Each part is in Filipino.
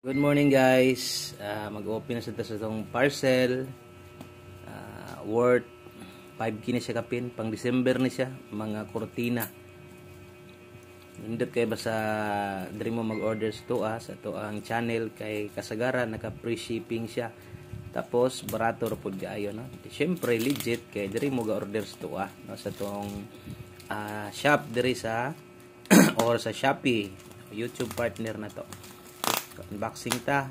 Good morning guys. Mag-open na sa itong parcel. Worth 5K na siya kapin. Pang December na siya. Mga kortina. Nindot kayo ba sa dream mo mag-order sa to ang channel kay kasagaran naka free shipping siya. Tapos barato ra pud kaayo no. Syempre legit kay diri mo ga-order sa no sa tong shop diri sa or sa Shopee. YouTube partner na to. Unboxing ta,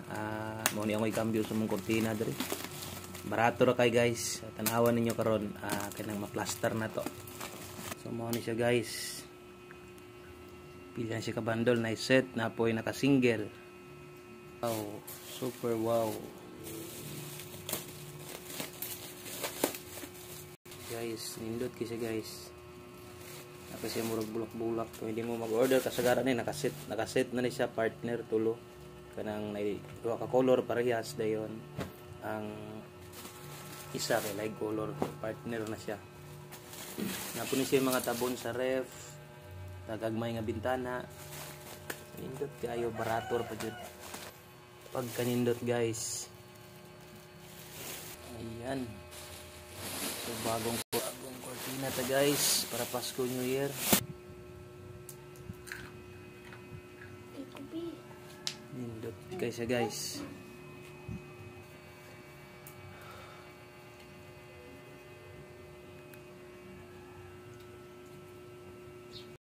mo ni amoy cambio sa mong kortina diri. Barato ra kay guys. Tanawan ninyo karon kanang ma-plaster na to. So mo ni siya guys. Pila na siya ka bundle na set na po'y naka-single. Wow, super wow. Guys, nindot kasi guys. Kasi murag bulak-bulak. Kung hindi mo mag-order kasagaran ni nakaset na ni siya partner tulo. Kanang duha ka color parehas dayon. Ang isa kay light color partner na siya. Napun ni siya mga tabon sa ref. Tagagmay nga bintana. Nindot kayo barator pa jud. Pag kanindot guys. Ayan. So bagong kortina ta guys para Pasko New Year. Nindot guys.